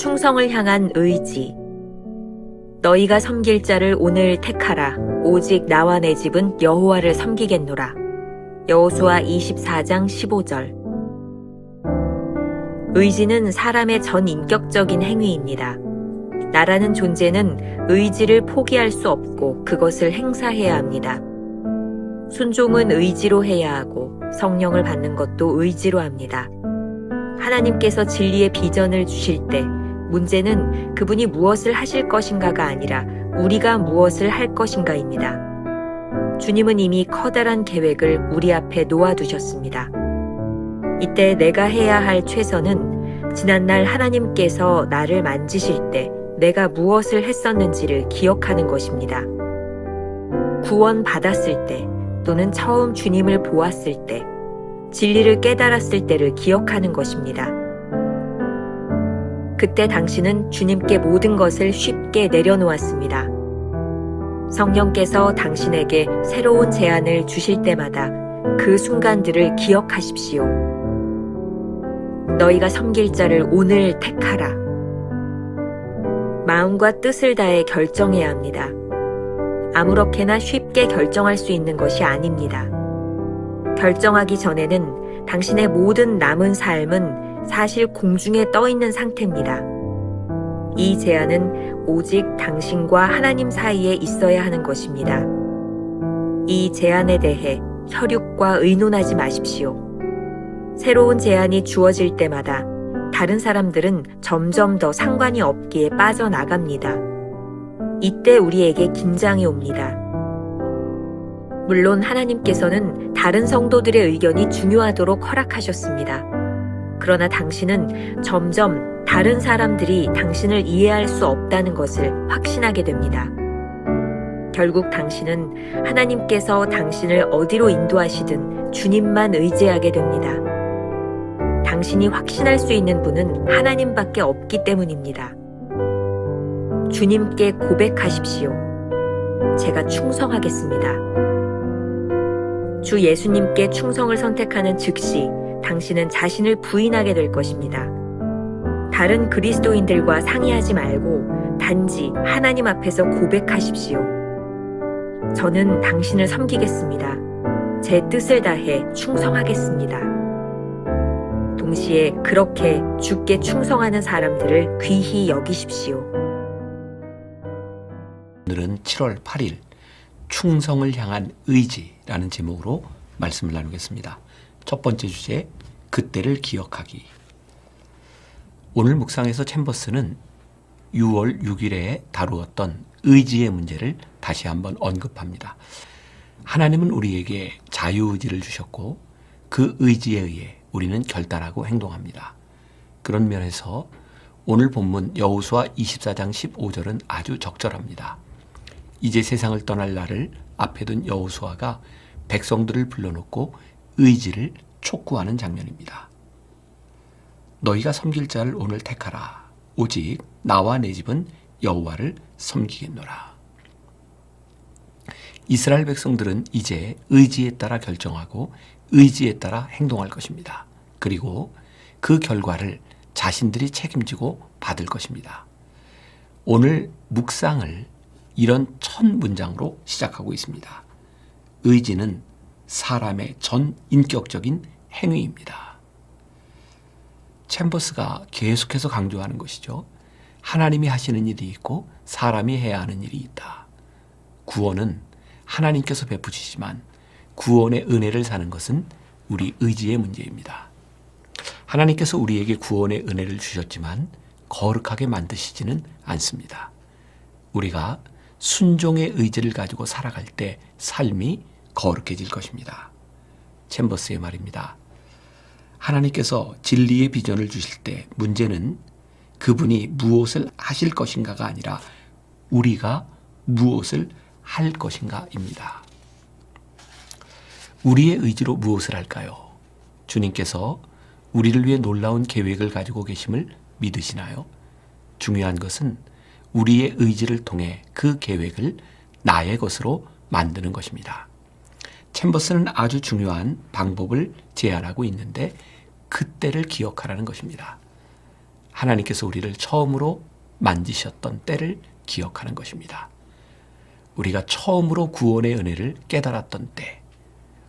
충성을 향한 의지. 너희가 섬길 자를 오늘 택하라. 오직 나와 내 집은 여호와를 섬기겠노라. 여호수아 24장 15절. 의지는 사람의 전인격적인 행위입니다. 나라는 존재는 의지를 포기할 수 없고 그것을 행사해야 합니다. 순종은 의지로 해야 하고 성령을 받는 것도 의지로 합니다. 하나님께서 진리의 비전을 주실 때 문제는 그분이 무엇을 하실 것인가가 아니라 우리가 무엇을 할 것인가입니다. 주님은 이미 커다란 계획을 우리 앞에 놓아두셨습니다. 이때 내가 해야 할 최선은 지난날 하나님께서 나를 만지실 때 내가 무엇을 했었는지를 기억하는 것입니다. 구원 받았을 때 또는 처음 주님을 보았을 때, 진리를 깨달았을 때를 기억하는 것입니다. 그때 당신은 주님께 모든 것을 쉽게 내려놓았습니다. 성령께서 당신에게 새로운 제안을 주실 때마다 그 순간들을 기억하십시오. 너희가 섬길 자를 오늘 택하라. 마음과 뜻을 다해 결정해야 합니다. 아무렇게나 쉽게 결정할 수 있는 것이 아닙니다. 결정하기 전에는 당신의 모든 남은 삶은 사실 공중에 떠 있는 상태입니다. 이 제안은 오직 당신과 하나님 사이에 있어야 하는 것입니다. 이 제안에 대해 혈육과 의논하지 마십시오. 새로운 제안이 주어질 때마다 다른 사람들은 점점 더 상관이 없기에 빠져나갑니다. 이때 우리에게 긴장이 옵니다. 물론 하나님께서는 다른 성도들의 의견이 중요하도록 허락하셨습니다. 그러나 당신은 점점 다른 사람들이 당신을 이해할 수 없다는 것을 확신하게 됩니다. 결국 당신은 하나님께서 당신을 어디로 인도하시든 주님만 의지하게 됩니다. 당신이 확신할 수 있는 분은 하나님밖에 없기 때문입니다. 주님께 고백하십시오. 제가 충성하겠습니다. 주 예수님께 충성을 선택하는 즉시 당신은 자신을 부인하게 될 것입니다. 다른 그리스도인들과 상의하지 말고 단지 하나님 앞에서 고백하십시오. 저는 당신을 섬기겠습니다. 제 뜻을 다해 충성하겠습니다. 동시에 그렇게 주께 충성하는 사람들을 귀히 여기십시오. 오늘은 7월 8일 충성을 향한 의지라는 제목으로 말씀을 나누겠습니다. 첫 번째 주제, 그때를 기억하기. 오늘 묵상에서 챔버스는 6월 6일에 다루었던 의지의 문제를 다시 한번 언급합니다. 하나님은 우리에게 자유의지를 주셨고 그 의지에 의해 우리는 결단하고 행동합니다. 그런 면에서 오늘 본문 여호수아 24장 15절은 아주 적절합니다. 이제 세상을 떠날 날을 앞에 둔 여호수아가 백성들을 불러놓고 의지를 촉구하는 장면입니다. 너희가 섬길 자를 오늘 택하라. 오직 나와 내 집은 여호와를 섬기겠노라. 이스라엘 백성들은 이제 의지에 따라 결정하고 의지에 따라 행동할 것입니다. 그리고 그 결과를 자신들이 책임지고 받을 것입니다. 오늘 묵상을 이런 첫 문장으로 시작하고 있습니다. 의지는 사람의 전 인격적인 행위입니다. 챔버스가 계속해서 강조하는 것이죠. 하나님이 하시는 일이 있고 사람이 해야 하는 일이 있다. 구원은 하나님께서 베푸시지만 구원의 은혜를 사는 것은 우리 의지의 문제입니다. 하나님께서 우리에게 구원의 은혜를 주셨지만 거룩하게 만드시지는 않습니다. 우리가 순종의 의지를 가지고 살아갈 때 삶이 거룩해질 것입니다. 챔버스의 말입니다. 하나님께서 진리의 비전을 주실 때 문제는 그분이 무엇을 하실 것인가가 아니라 우리가 무엇을 할 것인가입니다. 우리의 의지로 무엇을 할까요? 주님께서 우리를 위해 놀라운 계획을 가지고 계심을 믿으시나요? 중요한 것은 우리의 의지를 통해 그 계획을 나의 것으로 만드는 것입니다. 챔버스는 아주 중요한 방법을 제안하고 있는데 그때를 기억하라는 것입니다. 하나님께서 우리를 처음으로 만지셨던 때를 기억하는 것입니다. 우리가 처음으로 구원의 은혜를 깨달았던 때,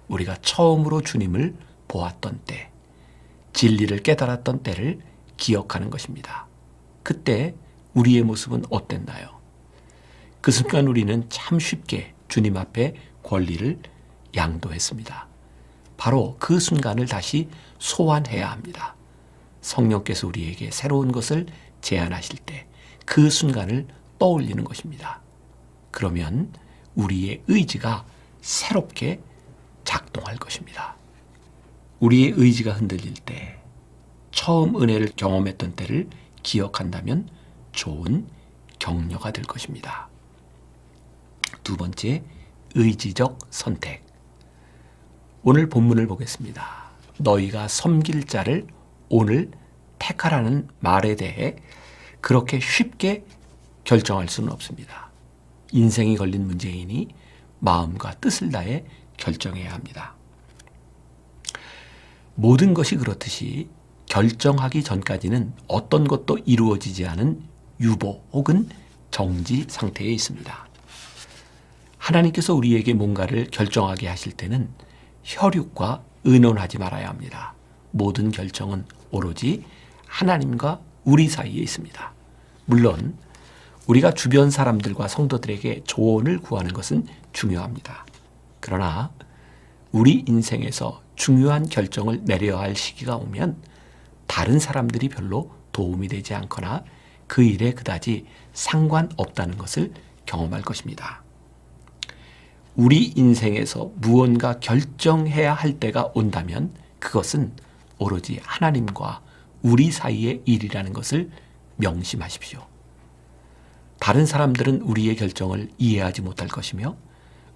우리가 처음으로 주님을 보았던 때, 진리를 깨달았던 때를 기억하는 것입니다. 그때 우리의 모습은 어땠나요? 그 순간 우리는 참 쉽게 주님 앞에 권리를 양도했습니다. 바로 그 순간을 다시 소환해야 합니다. 성령께서 우리에게 새로운 것을 제안하실 때 그 순간을 떠올리는 것입니다. 그러면 우리의 의지가 새롭게 작동할 것입니다. 우리의 의지가 흔들릴 때, 처음 은혜를 경험했던 때를 기억한다면 좋은 격려가 될 것입니다. 두 번째, 의지적 선택. 오늘 본문을 보겠습니다. 너희가 섬길 자를 오늘 택하라는 말에 대해 그렇게 쉽게 결정할 수는 없습니다. 인생이 걸린 문제이니 마음과 뜻을 다해 결정해야 합니다. 모든 것이 그렇듯이 결정하기 전까지는 어떤 것도 이루어지지 않은 유보 혹은 정지 상태에 있습니다. 하나님께서 우리에게 뭔가를 결정하게 하실 때는 혈육과 의논하지 말아야 합니다. 모든 결정은 오로지 하나님과 우리 사이에 있습니다. 물론 우리가 주변 사람들과 성도들에게 조언을 구하는 것은 중요합니다. 그러나 우리 인생에서 중요한 결정을 내려야 할 시기가 오면 다른 사람들이 별로 도움이 되지 않거나 그 일에 그다지 상관없다는 것을 경험할 것입니다. 우리 인생에서 무언가 결정해야 할 때가 온다면 그것은 오로지 하나님과 우리 사이의 일이라는 것을 명심하십시오. 다른 사람들은 우리의 결정을 이해하지 못할 것이며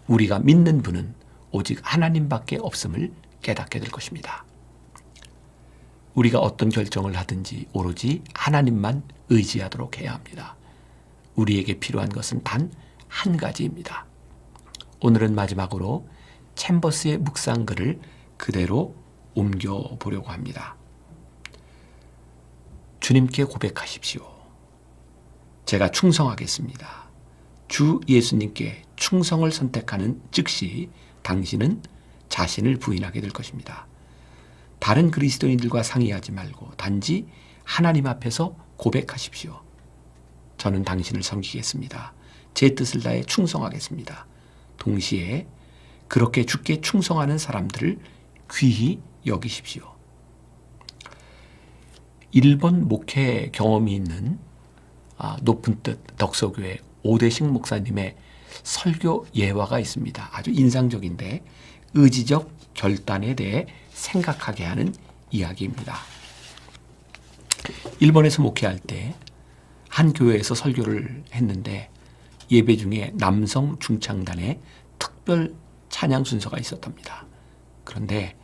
우리가 믿는 분은 오직 하나님밖에 없음을 깨닫게 될 것입니다. 우리가 어떤 결정을 하든지 오로지 하나님만 의지하도록 해야 합니다. 우리에게 필요한 것은 단 한 가지입니다. 오늘은 마지막으로 챔버스의 묵상글을 그대로 옮겨보려고 합니다. 주님께 고백하십시오. 제가 충성하겠습니다. 주 예수님께 충성을 선택하는 즉시 당신은 자신을 부인하게 될 것입니다. 다른 그리스도인들과 상의하지 말고 단지 하나님 앞에서 고백하십시오. 저는 당신을 섬기겠습니다. 제 뜻을 다해 충성하겠습니다. 동시에 그렇게 주께 충성하는 사람들을 귀히 여기십시오. 일본 목회 경험이 있는 높은 뜻 덕소교회 오대식 목사님의 설교 예화가 있습니다. 아주 인상적인데 의지적 결단에 대해 생각하게 하는 이야기입니다. 일본에서 목회할 때 한 교회에서 설교를 했는데 예배 중에 남성 중창단의 특별 찬양 순서가 있었답니다. 그런데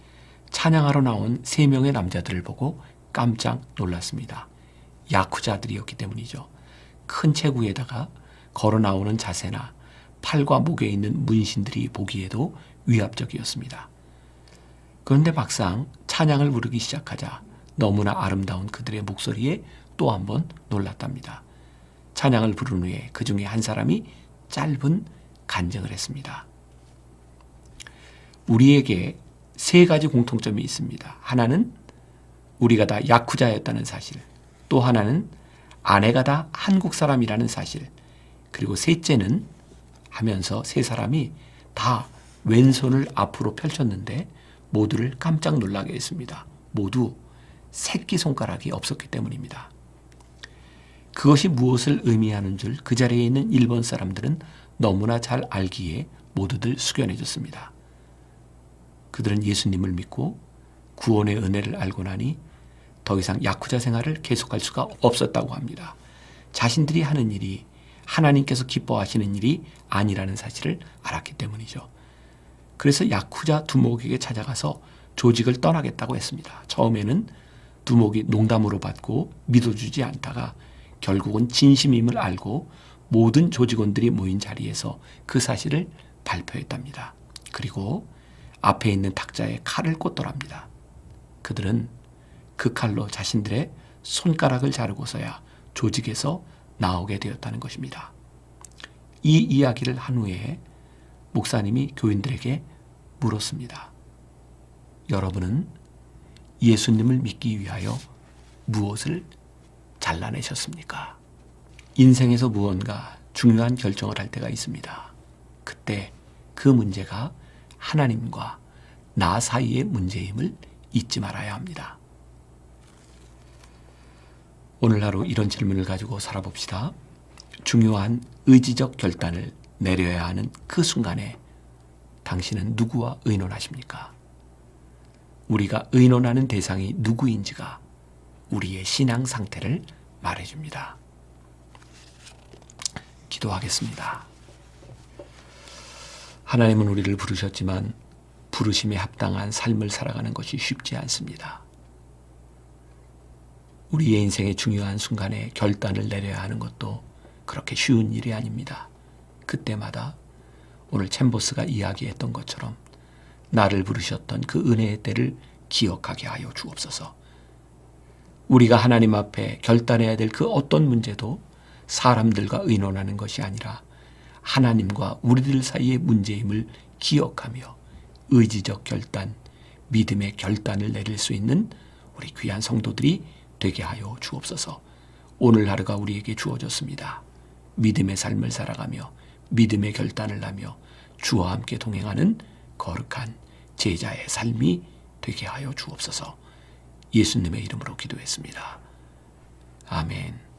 찬양하러 나온 3명의 남자들을 보고 깜짝 놀랐습니다. 야쿠자들이었기 때문이죠. 큰 체구에다가 걸어 나오는 자세나 팔과 목에 있는 문신들이 보기에도 위압적이었습니다. 그런데 막상 찬양을 부르기 시작하자 너무나 아름다운 그들의 목소리에 또 한 번 놀랐답니다. 찬양을 부른 후에 그 중에 한 사람이 짧은 간증을 했습니다. 우리에게 3가지 공통점이 있습니다. 하나는 우리가 다 야쿠자였다는 사실, 또 하나는 아내가 다 한국 사람이라는 사실, 그리고 셋째는 하면서 3사람이 다 왼손을 앞으로 펼쳤는데 모두를 깜짝 놀라게 했습니다. 모두 새끼손가락이 없었기 때문입니다. 그것이 무엇을 의미하는 줄 그 자리에 있는 일본 사람들은 너무나 잘 알기에 모두들 숙연해졌습니다. 그들은 예수님을 믿고 구원의 은혜를 알고 나니 더 이상 야쿠자 생활을 계속할 수가 없었다고 합니다. 자신들이 하는 일이 하나님께서 기뻐하시는 일이 아니라는 사실을 알았기 때문이죠. 그래서 야쿠자 두목에게 찾아가서 조직을 떠나겠다고 했습니다. 처음에는 두목이 농담으로 받고 믿어주지 않다가 결국은 진심임을 알고 모든 조직원들이 모인 자리에서 그 사실을 발표했답니다. 그리고 앞에 있는 탁자에 칼을 꽂더랍니다. 그들은 그 칼로 자신들의 손가락을 자르고서야 조직에서 나오게 되었다는 것입니다. 이 이야기를 한 후에 목사님이 교인들에게 물었습니다. 여러분은 예수님을 믿기 위하여 무엇을 잘라내셨습니까? 인생에서 무언가 중요한 결정을 할 때가 있습니다. 그때 그 문제가 하나님과 나 사이의 문제임을 잊지 말아야 합니다. 오늘 하루 이런 질문을 가지고 살아봅시다. 중요한 의지적 결단을 내려야 하는 그 순간에 당신은 누구와 의논하십니까? 우리가 의논하는 대상이 누구인지가 우리의 신앙 상태를 말해줍니다. 기도하겠습니다. 하나님은 우리를 부르셨지만 부르심에 합당한 삶을 살아가는 것이 쉽지 않습니다. 우리의 인생의 중요한 순간에 결단을 내려야 하는 것도 그렇게 쉬운 일이 아닙니다. 그때마다 오늘 챔버스가 이야기했던 것처럼 나를 부르셨던 그 은혜의 때를 기억하게 하여 주옵소서. 우리가 하나님 앞에 결단해야 될 그 어떤 문제도 사람들과 의논하는 것이 아니라 하나님과 우리들 사이의 문제임을 기억하며 의지적 결단, 믿음의 결단을 내릴 수 있는 우리 귀한 성도들이 되게 하여 주옵소서. 오늘 하루가 우리에게 주어졌습니다. 믿음의 삶을 살아가며 믿음의 결단을 하며 주와 함께 동행하는 거룩한 제자의 삶이 되게 하여 주옵소서. 예수님의 이름으로 기도했습니다. 아멘.